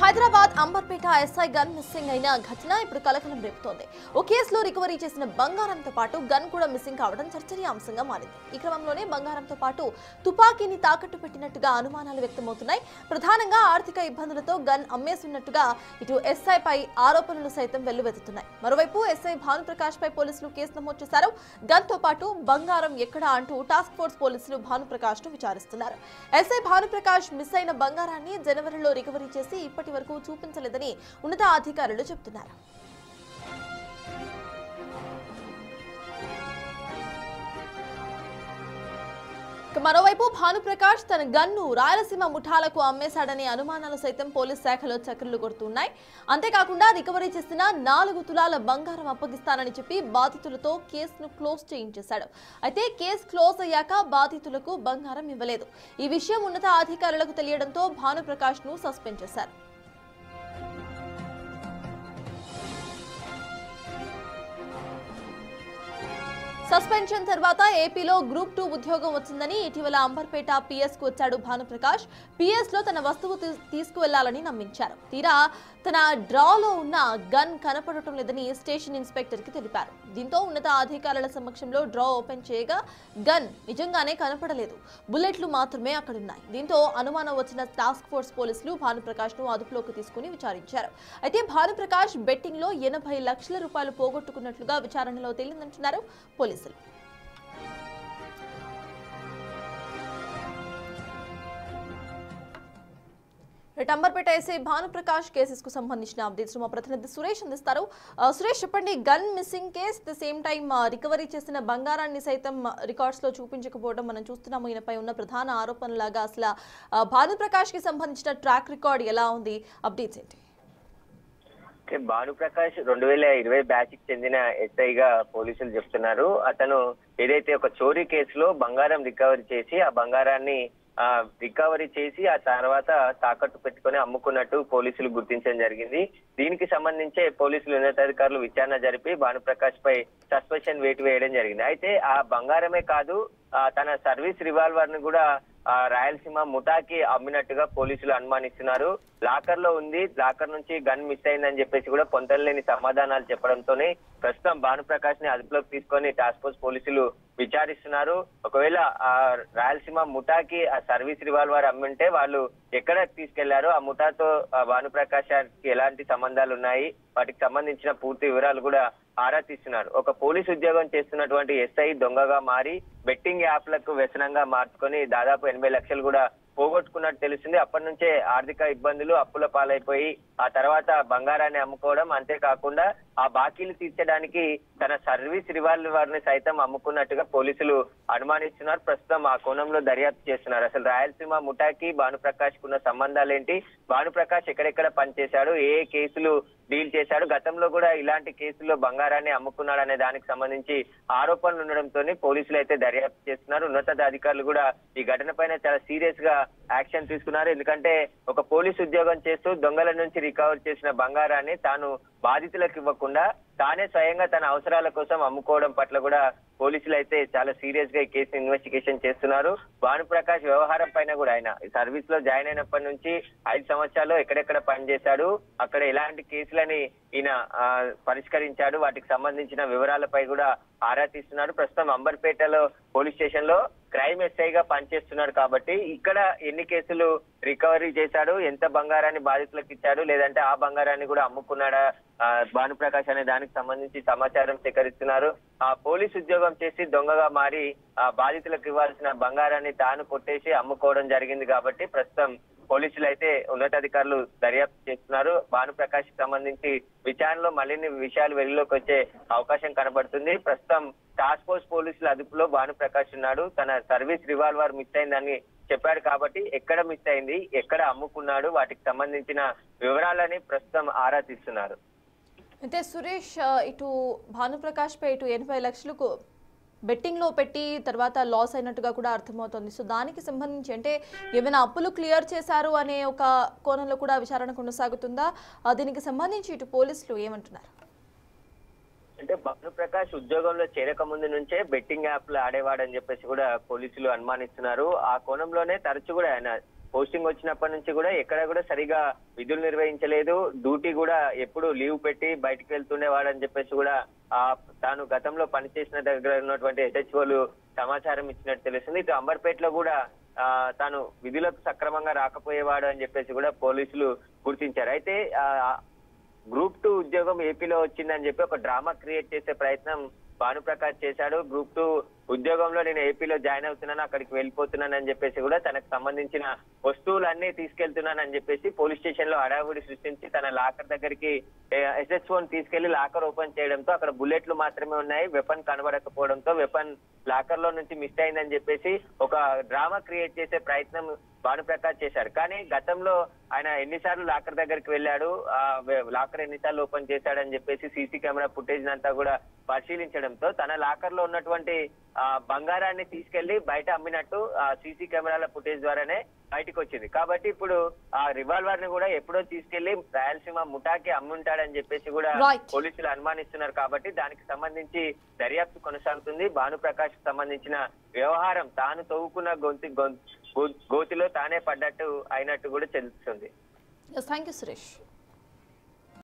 Hyderabad Amberpet SI gun missing అయిన ఘటన ఇప్పుడు కలకలం రేపుతోంది. ఓ కేసులో రికవరీ చేసిన బంగారంతో పాటు గన్ కూడా మిస్సింగ్ కావడం చర్చనీయాంశంగా మారింది. ఈ క్రమంలోనే బంగారంతో పాటు తుపాకీని తాకట్టు పెట్టినట్టుగా అనుమానాలు వ్యక్తమవుతున్నాయి. ప్రధానంగా ఆర్థిక ఇబ్బందులతో గన్ అమ్మేసినట్టుగా ఇటు ఎస్ఐపై ఆరోపణలు సైతం వెల్లువెత్తుతున్నాయి. మరోవైపు ఎస్ఐ భానుప్రకాష్ పై పోలీసులు కేసు నమోదు చేశారు. గన్ తో పాటు బంగారం ఎక్కడా అంటూ టాస్క్ ఫోర్స్ పోలీసులు భానుప్రకాష్ ను విచారిస్తున్నారు. ఎస్ఐ భానుప్రకాష్ మిస్ అయిన బంగారాన్ని జనవరిలో రికవరీ చేసి ఇప్పటి వరకు చూపించలేదని ఉన్నతాధికారులు చెబుతున్నారు. మరోవైపు భానుప్రకాష్ తన గన్ను రాయలసీమ ముఠాలకు అమ్మేశాడనే అనుమానాలు సైతం పోలీస్ శాఖలో చక్కర్లు కొడుతున్నాయి. అంతేకాకుండా రికవరీ చేసిన 4 తులాల బంగారం అప్పగిస్తానని చెప్పి బాధితులతో కేసును క్లోజ్ చేయించేశాడు. అయితే కేసు క్లోజ్ అయ్యాక బాధితులకు బంగారం ఇవ్వలేదు. ఈ విషయం ఉన్నత అధికారులకు తెలియడంతో భానుప్రకాష్ ను సస్పెండ్ చేశారు. సస్పెన్షన్ తర్వాత ఏపీలో గ్రూప్ 2 ఉద్యోగం వచ్చిందని ఇటీవల అంబర్పేట పిఎస్ కు వచ్చాడు భానుప్రకాష్. పిఎస్ లో తన వస్తువు తీసుకువెళ్లాలని నమ్మించారు. తీరా తన డ్రాలో ఉన్న గన్ కనపడటం లేదని స్టేషన్ ఇన్స్పెక్టర్ కి తెలిపారు. దీంతో ఉన్నత అధికారుల సమక్షంలో డ్రా ఓపెన్ చేయగా గన్ నిజంగానే కనపడలేదు. బుల్లెట్లు మాత్రమే అక్కడున్నాయి. దీంతో అనుమానం వచ్చిన టాస్క్ ఫోర్స్ పోలీసులు భానుప్రకాష్ ను అదుపులోకి తీసుకుని విచారించారు. అయితే భానుప్రకాష్ బెట్టింగ్ లో 80 లక్షల రూపాయలు పోగొట్టుకున్నట్లుగా విచారణలో తేలిందంటున్నారు పోలీసులు. అంబర్పేట ఎస్ఐ భానుప్రకాష్ కేసెస్ సంబంధించిన అప్డేట్స్ మా ప్రతినిధి సురేష్ అందిస్తారు. సురేష్, చెప్పండి, gun missing case the same time recovery చేసిన బంగారాన్ని సైతం రికార్డ్స్ లో చూపించకపోవడం మనం చూస్తున్నాము. ఈయనపై ఉన్న ప్రధాన ఆరోపణలాగా అసలు భానుప్రకాష్ కి సంబంధించిన ట్రాక్ రికార్డ్ ఎలా ఉంది? అప్డేట్స్ ఏంటి? భానుప్రకాష్ 2020 బ్యాచ్ కి చెందిన ఎస్ఐగా పోలీసులు చెప్తున్నారు. అతను ఏదైతే ఒక చోరీ కేసులో బంగారం రికవరీ చేసి ఆ బంగారాన్ని రికవరీ చేసి ఆ తర్వాత తాకట్టు పెట్టుకుని అమ్ముకున్నట్టు పోలీసులు గుర్తించడం జరిగింది. దీనికి సంబంధించే పోలీసులు ఉన్నతాధికారులు విచారణ జరిపి భానుప్రకాష్ పై సస్పెన్షన్ వేటు వేయడం జరిగింది. అయితే ఆ బంగారమే కాదు, తన సర్వీస్ రివాల్వర్ ను కూడా రాయలసీమ ముఠాకి అమ్మినట్టుగా పోలీసులు అనుమానిస్తున్నారు. లాకర్ లో ఉంది, లాకర్ నుంచి గన్ మిస్ అయిందని చెప్పేసి కూడా పొంతలేని సమాధానాలు చెప్పడంతోనే ప్రస్తుతం భానుప్రకాష్ ని అదుపులోకి తీసుకొని టాస్క్ ఫోర్స్ పోలీసులు విచారిస్తున్నారు. ఒకవేళ ఆ రాయలసీమ ముఠాకి ఆ సర్వీస్ రివాల్వర్ అమ్మింటే వాళ్ళు ఎక్కడ తీసుకెళ్లారో, ఆ ముఠాతో భానుప్రకాష్ కి ఎలాంటి సంబంధాలు ఉన్నాయి, వాటికి సంబంధించిన పూర్తి వివరాలు కూడా ఆరా తీస్తున్నారు. ఒక పోలీస్ ఉద్యోగం చేస్తున్నటువంటి ఎస్ఐ దొంగగా మారి బెట్టింగ్ యాప్లకు వ్యసనంగా మార్చుకొని దాదాపు 80 లక్షలు కూడా పోగొట్టుకున్నట్టు తెలిసింది. అప్పటి నుంచే ఆర్థిక ఇబ్బందులు, అప్పుల పాలైపోయి ఆ తర్వాత బంగారాన్ని అమ్ముకోవడం, అంతేకాకుండా ఆ బాకీలు తీర్చడానికి తన సర్వీస్ రివాల్వర్ ని సైతం అమ్ముకున్నట్టుగా పోలీసులు అనుమానిస్తున్నారు. ప్రస్తుతం ఆ కోణంలో దర్యాప్తు చేస్తున్నారు. అసలు రాయలసీమ ముఠాకి భానుప్రకాష్ కున్న సంబంధాలు ఏంటి, భానుప్రకాష్ ఎక్కడెక్కడ పనిచేశాడు, ఏ కేసులు డీల్ చేశాడు, గతంలో కూడా ఇలాంటి కేసుల్లో బంగారాన్ని అమ్ముకున్నాడు అనే దానికి సంబంధించి ఆరోపణలు ఉండడంతో పోలీసులు అయితే దర్యాప్తు చేస్తున్నారు. ఉన్నతాధికారులు కూడా ఈ ఘటన పైన చాలా సీరియస్ గా యాక్షన్ తీసుకున్నారు. ఎందుకంటే ఒక పోలీస్ ఉద్యోగం చేస్తూ దొంగల నుంచి రికవర్ చేసిన బంగారాన్ని తాను బాధితులకు ఇవ్వకుండా తానే స్వయంగా తన అవసరాల కోసం అమ్ముకోవడం పట్ల కూడా పోలీసులు అయితే చాలా సీరియస్ గా ఈ కేసు ఇన్వెస్టిగేషన్ చేస్తున్నారు. భానుప్రకాష్ వ్యవహారం పైన కూడా ఆయన సర్వీస్ లో జాయిన్ అయినప్పటి నుంచి 5 సంవత్సరాలు ఎక్కడెక్కడ పనిచేశాడు, అక్కడ ఎలాంటి కేసులని ఈయన పరిష్కరించాడు, వాటికి సంబంధించిన వివరాలపై కూడా ఆరా తీస్తున్నారు. ప్రస్తుతం అంబర్పేటలో పోలీస్ స్టేషన్ లో క్రైమ్ ఎస్ఐగా పనిచేస్తున్నాడు కాబట్టి ఇక్కడ ఎన్ని కేసులు రికవరీ చేశాడు, ఎంత బంగారాన్ని బాధితులకు ఇచ్చాడు, లేదంటే ఆ బంగారాన్ని కూడా అమ్ముకున్నాడా భానుప్రకాష్ అనే దానికి సంబంధించి సమాచారం సేకరిస్తున్నారు. ఆ పోలీస్ ఉద్యోగం చేసి దొంగగా మారి ఆ బాధితులకు ఇవ్వాల్సిన బంగారాన్ని తాను కొట్టేసి అమ్ముకోవడం జరిగింది కాబట్టి ప్రస్తుతం పోలీసులు అయితే ఉన్నతాధికారులు దర్యాప్తు చేస్తున్నారు. భానుప్రకాష్ కి సంబంధించి విచారణలో మరిన్ని విషయాలు వెలుగులోకి వచ్చే అవకాశం కనబడుతుంది. ప్రస్తుతం టాస్క్ ఫోర్స్ పోలీసుల అదుపులో భానుప్రకాష్ ఉన్నాడు. తన సర్వీస్ రివాల్వర్ మిస్ అయిందని చెప్పాడు కాబట్టి ఎక్కడ మిస్ అయింది, ఎక్కడ అమ్ముకున్నాడు, వాటికి సంబంధించిన వివరాలని ప్రస్తుతం ఆరా తీస్తున్నారు. అయితే సురేష్, ఇటు భానుప్రకాష్ పై ఇటు 80 లక్షలకు బెట్టింగ్ లో పెట్టి తర్వాత లాస్ అయినట్టుగా కూడా అర్థమవుతుంది. సో దానికి సంబంధించి అంటే ఏమైనా అప్పులు క్లియర్ చేశారు అనే ఒక కోణంలో కూడా విచారణ కొనసాగుతుందా? దీనికి సంబంధించి ఇటు పోలీసులు ఏమంటున్నారు? అంటే భానుప్రకాష్ ఉద్యోగంలో చేరక ముందు నుంచే బెట్టింగ్ యాప్లు ఆడేవాడని చెప్పేసి కూడా పోలీసులు అనుమానిస్తున్నారు. ఆ కోణంలోనే తరచు కూడా ఆయన పోస్టింగ్ వచ్చినప్పటి నుంచి కూడా ఎక్కడ కూడా సరిగా విధులు నిర్వహించలేదు, డ్యూటీ కూడా ఎప్పుడు లీవ్ పెట్టి బయటకు వెళ్తుండేవాడని చెప్పేసి కూడా తాను గతంలో పనిచేసిన దగ్గర ఉన్నటువంటి SHOలు సమాచారం ఇచ్చినట్టు తెలుస్తుంది. ఇటు అంబర్పేటలో కూడా తాను విధులకు సక్రమంగా రాకపోయేవాడు అని చెప్పేసి కూడా పోలీసులు గుర్తించారు. అయితే గ్రూప్ 2 ఉద్యోగం ఏపీలో వచ్చిందని చెప్పి ఒక డ్రామా క్రియేట్ చేసే ప్రయత్నం భానుప్రకాష్ చేశాడు. గ్రూప్ 2 ఉద్యోగంలో నేను ఏపీలో జాయిన్ అవుతున్నాను, అక్కడికి వెళ్ళిపోతున్నానని చెప్పేసి కూడా తనకు సంబంధించిన వస్తువులన్నీ తీసుకెళ్తున్నానని చెప్పేసి పోలీస్ స్టేషన్ లో హడావుడి సృష్టించి తన లాకర్ దగ్గరికి SHOని తీసుకెళ్లి లాకర్ ఓపెన్ చేయడంతో అక్కడ బుల్లెట్లు మాత్రమే ఉన్నాయి, వెపన్ కనబడకపోవడంతో వెపన్ లాకర్ లో నుంచి మిస్ అయిందని చెప్పేసి ఒక డ్రామా క్రియేట్ చేసే ప్రయత్నం భానుప్రకాష్ చేశాడు. కానీ గతంలో ఆయన ఎన్నిసార్లు లాకర్ దగ్గరికి వెళ్ళాడు, లాకర్ ఎన్నిసార్లు ఓపెన్ చేశాడని చెప్పేసి సీసీ కెమెరా ఫుటేజ్ అంతా కూడా పరిశీలించడంతో తన లాకర్ లో ఉన్నటువంటి బంగారాన్ని తీసుకెళ్లి బయట అమ్మినట్టు సీసీ కెమెరాల ఫుటేజ్ ద్వారానే బయటకు వచ్చింది. కాబట్టి ఇప్పుడు ఆ రివాల్వర్ ని కూడా ఎప్పుడో తీసుకెళ్లి రాయలసీమ ముఠాకి అమ్ముంటాడని చెప్పేసి కూడా పోలీసులు అనుమానిస్తున్నారు. కాబట్టి దానికి సంబంధించి దర్యాప్తు కొనసాగుతుంది. భానుప్రకాష్ కు సంబంధించిన వ్యవహారం తాను తవ్వుకున్న గోతిలో తానే పడ్డట్టు అయినట్టు కూడా తెలుస్తుంది. థాంక్యూ సురేష్.